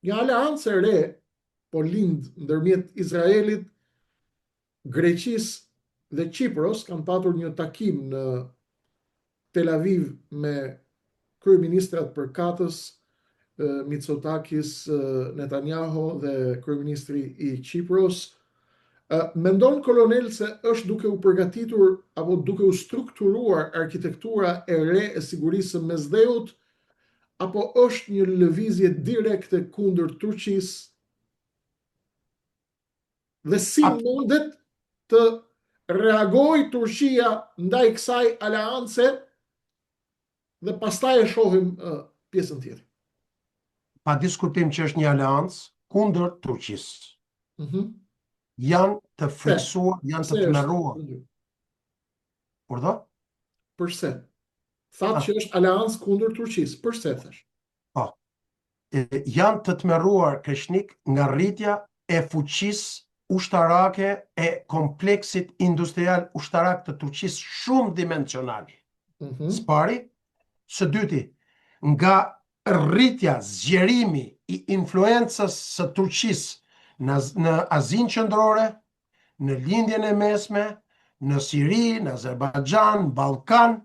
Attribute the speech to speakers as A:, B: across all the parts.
A: Një aleancë e re po lind ndërmjet Izraelit, Greqisë dhe Qipros. Kanë patur një takim në Tel Aviv me kryeministrat përkatës, Mitsotakis, Netanyahu dhe kryeministri i Qipros. Mendon kolonel se është duke u përgatitur apo duke u strukturuar arkitektura e re e sigurisë së Mesdheut, apo është një lëvizje direkte kundër Turqisë? Dhe si mundet të reagojë Turqia ndaj kësaj aleance, dhe pastaj e shohim pjesën tjetër.
B: Pa diskutim që është një aleancë kundër Turqisë. Janë të friksuar, janë të tmerruar. Urdhë?
A: Përse? Thatë që është aleancë kundër Turqisë. Përse thash?
B: Po. Janë të tmerruar kreshnik nga rritja e fuqisë ushtarake e kompleksit industrial ushtarak të Turqisë shumë dimensional. Spari, së dyti, nga rritja, zgjerimi i influencës së Turqisë në Azinë Qendrore, në lindjen e mesme, në Siri, në Azerbajxhan, Ballkan,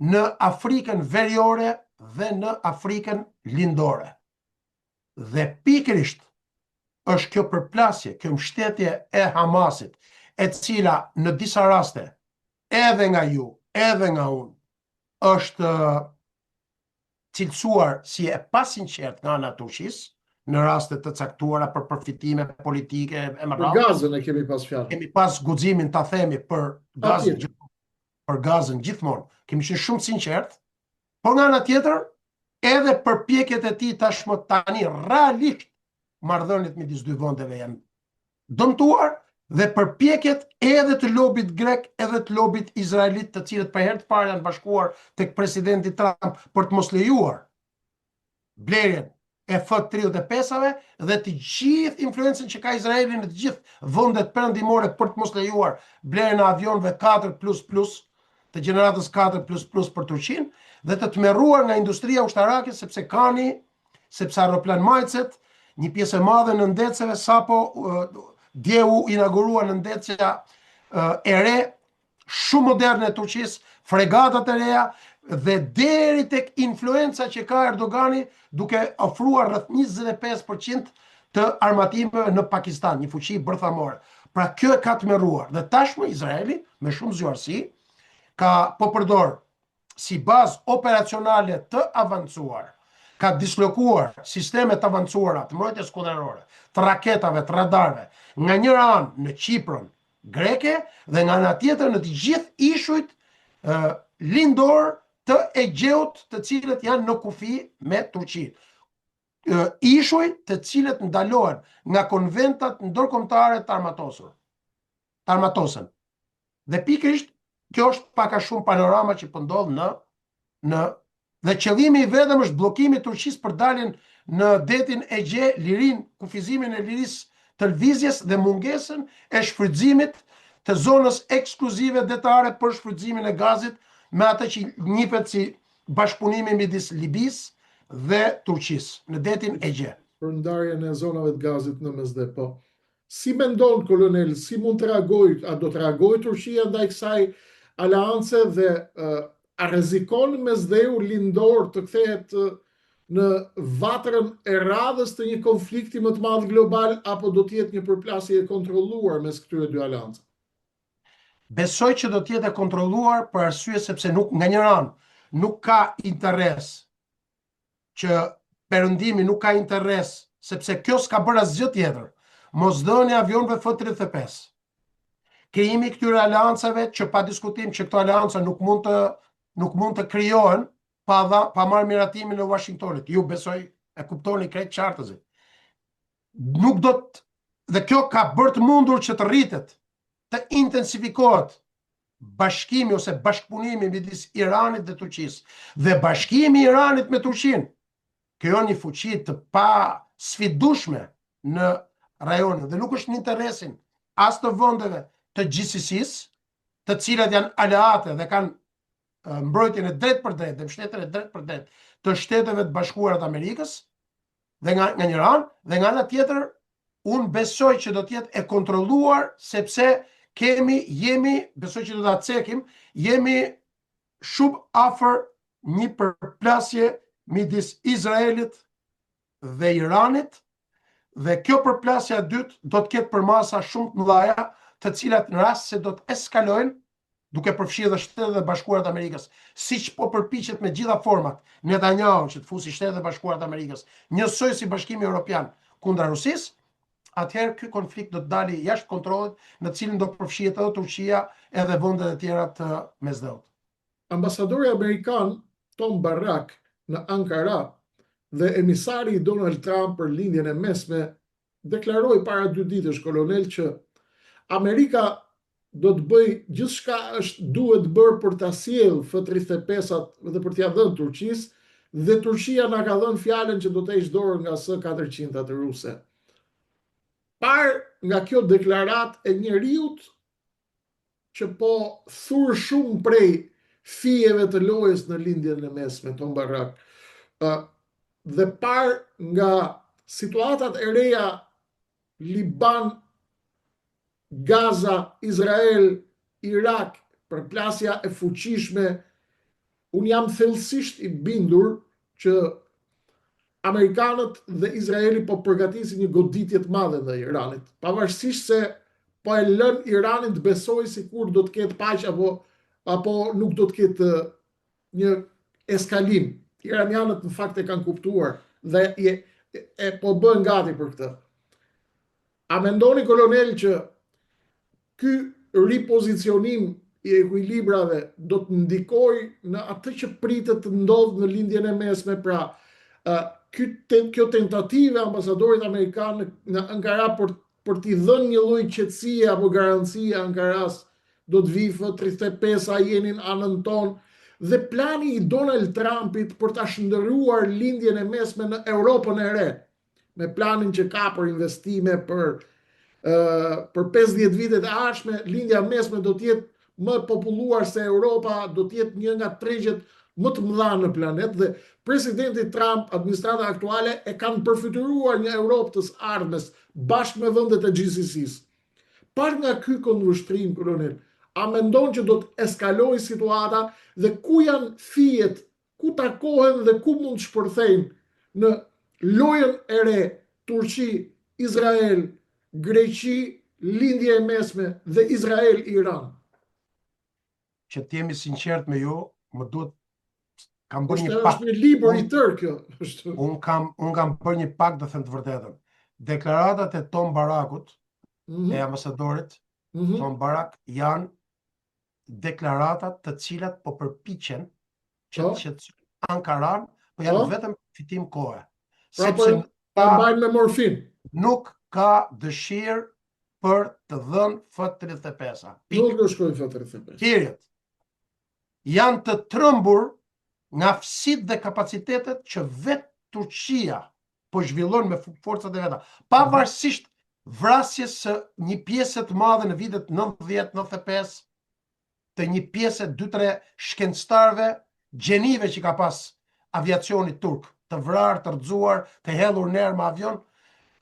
B: në Afrikën Veriore dhe në Afrikën Lindore. Dhe pikërisht është kjo përplasje, kjo mbështetje e Hamasit, e cila në disa raste, edhe nga ju, edhe nga unë, është cilësuar si e pasinqert nga ana e Turqisë, në raste të caktuara për përfitime politike e më radhë.
A: Për gazën e kemi pas fjalë.
B: Kemi pas guximin ta themi për gazën gjithmonë. Kemi qenë shumë sinqert, por nga ana tjetër, edhe përpjekjet e tij tashmë tani realisht marrëdhëniet midis dy vendeve janë dëmtuar, dhe përpjekjet edhe të lobit grek edhe të lobit izraelit, të cilët për herë të parë janë bashkuar tek presidenti Trump për të mos lejuar blerjen e F-35-ave dhe të gjithë influencën që ka Izraeli në të gjithë vendet perëndimore për të mos lejuar blerjen e avionëve 4++, të gjeneratës 4++ për Turqinë, dhe të tmerruar nga industria ushtarake, sepse Kani, sepse aeroplan majcet, një pjesë e madhe në ndeceve, sapo dje u inaugurua në ndecja e re, shumë moderne e Turqisë, fregatat e reja, dhe deri tek influenca që ka Erdogani duke ofruar rreth 25% të armatimeve në Pakistan, një fuqi bërthamore. Pra kjo e ka tmerruar. Dhe tashmë Izraeli, me shumë zgjuarsi, ka po përdor si bazë operacionale të avancuar, ka dislokuar sistemet të avancuara të mbrojtjes kundërore, të raketave, të radarëve, nga njëra anë në Qipron greke dhe nga ana tjetër në të gjithë ishujt lindor të Egjeut, të cilët janë në kufi me Turqinë. Ishuj të cilët ndalohen nga konventat ndërkombëtare të armatosën. Dhe pikërisht kjo është pak a shumë panorama që po ndodh dhe qëllimi i vetëm është bllokimi i Turqisë për daljen në detin Egje, kufizimin e lirisë të lëvizjes dhe mungesën e shfrytëzimit të zonës ekskluzive detare për shfrytëzimin e gazit, me atë që njihet si bashkëpunimi midis Libisë dhe Turqisë në detin Egje.
A: Për ndarjen e zonave të gazit në Mesdhe, po. Si mendon kolonel, si mund të reagojë, a do të reagojë Turqia ndaj kësaj aleance dhe a rrezikon Mesdheu lindor të kthehet në vatrën e radhës të një konflikti më të madh global, apo do të jetë një përplasje e kontrolluar mes këtyre dy aleancave?
B: Besoj që do të jetë e kontrolluar për arsye sepse nga njëra anë nuk ka interes që perëndimi nuk ka interes, sepse kjo s'ka bërë asgjë tjetër. Mosdhënia e avionëve F-35. Krijimi i këtyre aleancave, që pa diskutim që këto aleanca nuk mund të krijohen pa marrë miratimin e Washingtonit. Ju besoj e kuptoni krejt qartëzi. Nuk do të, dhe kjo ka bërë të mundur që të rritet, të intensifikohet bashkimi ose bashkëpunimi midis Iranit dhe Turqisë. Dhe bashkimi i Iranit me Turqinë krijon një fuqi të pa sfidueshme në rajonin dhe nuk është në interesin as të vendeve të GCC-s, të cilat janë aleate dhe kanë mbrojtjen e drejtë për drejtë dhe mbështetjen e drejtë për drejtë të Shteteve të Bashkuara të Amerikës, dhe nga një anë, dhe nga ana tjetër, unë besoj që do të jetë e kontrolluar, sepse besoj që do ta cekim, jemi shumë afër një përplasje midis Izraelit dhe Iranit, dhe kjo përplasja e dytë do të ketë përmasa shumë të mëdha, të cilat në rast se do të eskalojnë, duke përfshirë dhe Shtetet e Bashkuara të Amerikës, siç po përpiqet me gjitha format Netanyahu që të fusi Shtetet e Bashkuara të Amerikës, njësoj si Bashkimi Evropian kundra Rusisë, atëherë ky konflikt do të dali jashtë kontrollit, në të cilin do përfshihet edhe Turqia edhe vendet e tjera të Mesdhut.
A: Ambasadori amerikan Tom Barrack në Ankara dhe emisari i Donald Trump për lindjen e mesme deklaroi para 2 ditësh, kolonel, që Amerika do të bëj gjithçka duhet bërë për ta sjellë F-35-at dhe për t'ia dhënë Turqisë, dhe Turqia na ka dhënë fjalën që do të heqë dorën nga S-400-at ruse. Par nga kjo deklarat e njeriut që po thur shumë prej fijeve të lojës në lindjen e mesme, Tom Barrack, dhe par nga situatat e reja Liban, Gaza, Izrael, Irak, përplasja e fuqishme, unë jam thellësisht i bindur që Amerikanët dhe Izraeli po përgatisin një goditje të madhe ndaj Iranit, pavarësisht se po e lën Iranin të besojë sikur do të ketë paqe apo nuk do të ketë një eskalim. Iranianët në fakt e kanë kuptuar dhe e po bën gati për këtë. A mendoni, kolonel, që ky ripozicionim i ekuilibrave do të ndikojë në atë që pritet të ndodhë në lindjen e mesme, pra kjo tentative ambasadorit amerikan në Ankara për t'i dhënë një lloj qetësie apo garancie Ankaras, do të vi F-35-a jenin anën tonë, dhe plani i Donald Trumpit për ta shndërruar lindjen e mesme në Europën e re, me planin që ka për investime për 50 vitet e ardhshme, lindja mesme do të jetë më populluar se Europa, do të jetë një nga tregjet më të mëdha në planet, dhe presidenti Trump, administrata aktuale, e kanë përfituar një Europë të ardhmes bashkë me vendet e GCC-s. Par nga ky kundërshtrim, kolonel, a mendon që do të eskalojë situata dhe ku janë fijet, ku takohen dhe ku mund të shpërthejnë në lojën e re Turqi, Izrael, Greqi, lindje e mesme dhe Izrael-Iran?
B: Që të jemi sinqert me ju, më duhet kam bërë
A: një pak. Është një libër i tërë kjo.
B: Unë kam bërë një pak, të them të vërtetën. Deklaratat e Tom Barrackut, e ambasadorit Tom Barrack, janë deklaratat të cilat po përpiqen që Ankaran, po janë vetëm fitim kohe.
A: Sepse pa mbajnë me morfin.
B: Nuk ka dëshirë për të dhënë F-35.
A: Nuk do shkojnë F-35.
B: Thirrjet janë të trëmbur nga fësit dhe kapacitetet që vetë Turqia po zhvillon me forcat e veta. Pavarësisht vrasjes së një pjesë të madhe në vitet 90-95, të një pjesë 2-3 shkencëtarëve gjenive që ka pas aviacioni turk, të vrarë, të rrëzuar, të hedhur në erë me avion,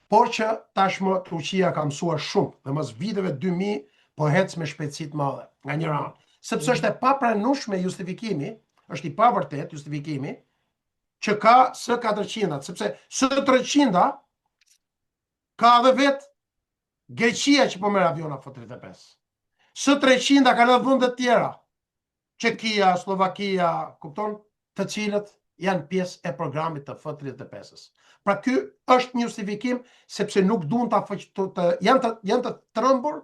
B: por që tashmë Turqia ka mësuar shumë dhe mas viteve 2000 po hec me shpejtësi të madhe nga një anë. Sepse është e papranueshme justifikimi, është i pavërtet justifikimi që ka S-400-at, sepse S-300-a ka edhe vetë Greqia që po merr aviona F-35. S-300-a ka edhe vende të tjera, Çekia, Slovakia, kupton, të cilët janë pjesë e programit të F-35-s. Pra ky është një justifikim sepse nuk duan janë të trembur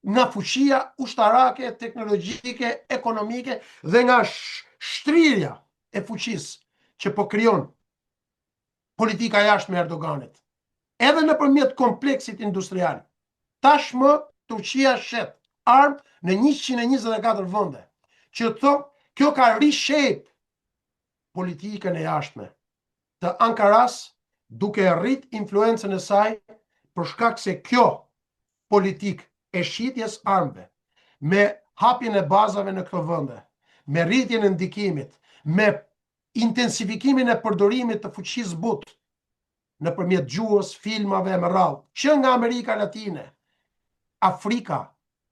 B: nga fuqia ushtarake, teknologjike, ekonomike dhe nga shtrirja e fuqisë që po krijon politika jashtë me Erdoganit. Edhe nëpërmjet kompleksit industrial. Tashmë Turqia shet armë në 124 vende. Që kjo ka reshape politikën e jashtme të Ankaras, duke rrit influencën e saj për shkak se kjo politikë e shitjes armëve, me hapjen e bazave në këto vende, me rritjen e ndikimit, me intensifikimin e përdorimit të fuqisë but nëpërmjet gjuhës, filmave me radhë, që nga Amerika Latine, Afrika,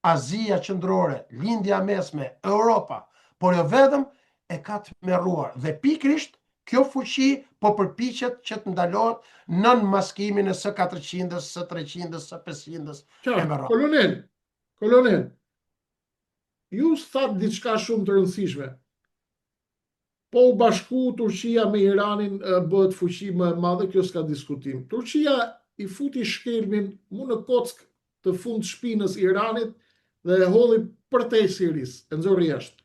B: Azia Qendrore, Lindja Mesme, Europa, por jo vetëm, e ka të merruar. Dhe pikrisht kjo fuqi po përpiqet që të ndalohet nën maskimin e S-400-s, S-300-s, S-500-s e me radhë.
A: Kolonel, ju thatë diçka shumë të rëndësishme. Po u bashku Turqia me Iranin bëhet fuqi më e madhe, kjo s'ka diskutim. Turqia i futi shkelmin mu në kock të fund shpinës Iranit dhe e hodhi përtej Siris, e nxorri jashtë.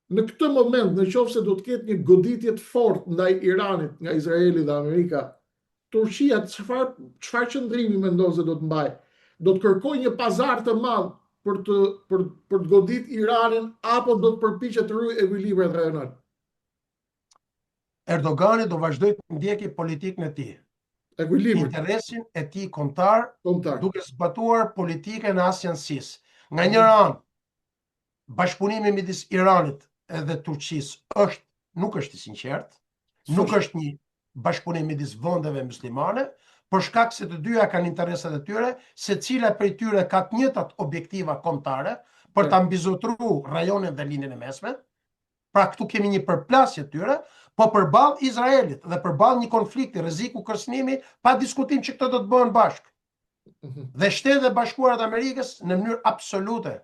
A: Në këtë moment, në qoftë se do të ketë një goditje të fortë ndaj Iranit nga Izraeli dhe Amerika, Turqia çfarë qëndrimi mendon se do të mbajë? Do të kërkojë një pazar të madh për të godit Iranin apo do të përpiqet të ruajë ekuilibrin rajonal?
B: Erdogani do vazhdoj të ndjeki politikën e tij. Interesin e tij kombëtar, duke zbatuar politikën e asnjësisë. Nga njëra anë, bashkëpunimi midis Iranit edhe Turqisë nuk është i sinqert, nuk është një bashkëpunim midis vendeve muslimane, për shkak se të dyja kanë interesat e tyre, secila prej tyre ka të njëjtat objektiva kombëtare për ta mbizotruar rajonin dhe linjën e mesme. Pra këtu kemi një përplasje të tyre, po përballë Izraelit dhe përballë një konflikti, rreziku kërcënimi, pa diskutim që këto do të bëhen bashkë. Dhe Shtetet e Bashkuara të Amerikës në mënyrë absolute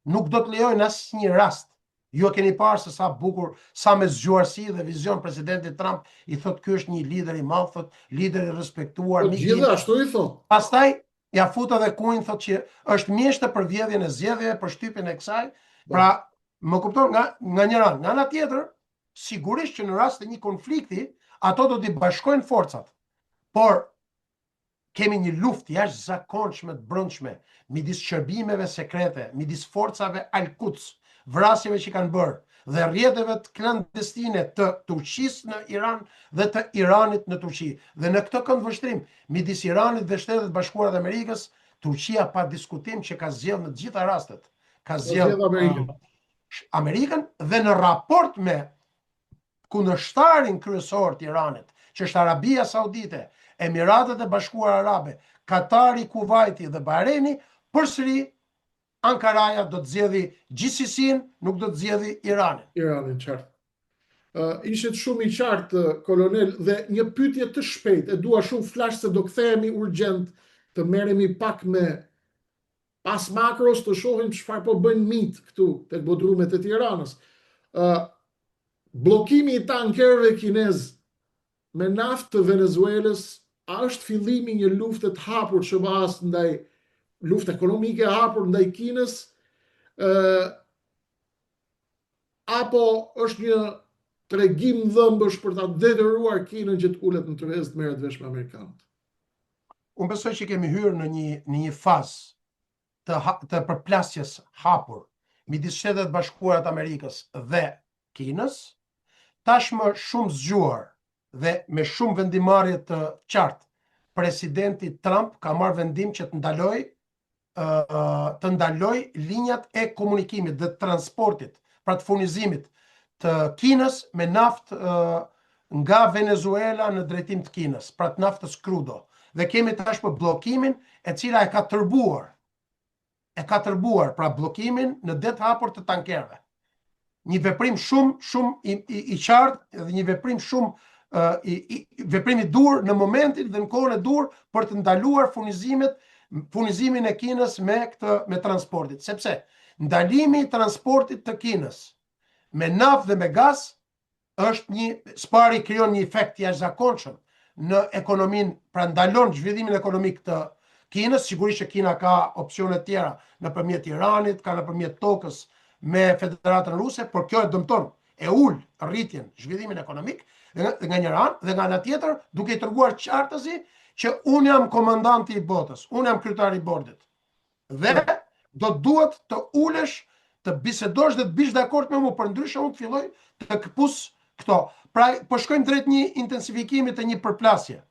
B: nuk do të lejojnë asnjë rast. Ju e keni parë se sa bukur, sa me zgjuarsi dhe vizion presidenti Trump i thotë ky është një lider i madh, thotë lider i respektuar,
A: gjithashtu i thotë.
B: Pastaj ja fut edhe kujin, thotë që është mjeshtër për vjedhjen e zgjedhjeve, për shtypjen e kësaj. Pra, më kupton, nga njëra, nga ana tjetër, sigurisht që në rast të një konflikti, ato do t'i bashkojnë forcat. Por kemi një luftë jashtëzakonshme të brendshme midis shërbimeve sekrete, midis forcave Al-Quds, vrasjeve që kanë bërë, dhe rrjeteve të klandestine të Turqisë në Iran dhe të Iranit në Turqi. Dhe në këtë këndvështrim midis Iranit dhe Shtetet Bashkuara të Amerikës, Turqia pa diskutim që ka zgjedhur në të gjitha rastet, ka zgjedhur Amerikën dhe në raport me kundërshtarin kryesor të Iranit, që është Arabia Saudite, Emiratet e Bashkuara Arabe, Katari, Kuvajti dhe Bahreini, përsëri Ankaraja do të zgjedhë GCC-n, nuk do të zgjedhë Iranin.
A: Iranin, qartë. Ishet shumë i qartë, kolonel, dhe një pyetje të shpejtë, e dua shumë flash se do kthehemi urgjent të merremi pak me pas makros të shohim çfarë po bëjnë MIT këtu tek bodrumet e Tiranës. Bllokimi i tankerëve kinez me naftë të Venezuelës, a është fillimi një lufte të hapur që mas ndaj luftë ekonomike e hapur ndaj Kinës, apo është një tregim dhëmbësh për ta detyruar Kinën që të ulet në tërëz të merret vesh me amerikanët?
B: Unë besoj që kemi hyrë në një fazë të përplasjes hapur midis Shtetet Bashkuara të Amerikës dhe Kinës, tashmë shumë zgjuar dhe me shumë vendimarrje të qartë. Presidenti Trump ka marrë vendim që të ndaloj linjat e komunikimit dhe transportit, pra të furnizimit të Kinës me naftë nga Venezuela në drejtim të Kinës, pra të naftës crudo. Dhe kemi tashmë bllokimin e cila e ka tërbuar, pra bllokimin në det hapur të tankerëve. Një veprim shumë i qartë dhe një veprim veprimi dur në momentin dhe në kohën e dur për të ndaluar furnizimin e Kinës me transportit. Sepse ndalimi i transportit të Kinës me naftë dhe me gaz është një spari, krijon një efekt jashtëzakonshëm në ekonominë, pra ndalon zhvillimin ekonomik të Kinës. Sigurisht që Kina ka opsione tjera nëpërmjet Iranit, ka nëpërmjet tokës me Federatën Ruse, por kjo e dëmton, e ul rritjen, zhvillimin ekonomik, dhe nga njëra anë, dhe nga ana tjetër, duke i treguar qartësi që unë jam komandanti i botës, unë jam kryetari i bordit. Dhe do duhet të ulesh, të bisedosh dhe të bish dakord me mua, përndryshe unë të filloj të këpus këto. Pra, po shkojmë drejt një intensifikimi të një përplasje.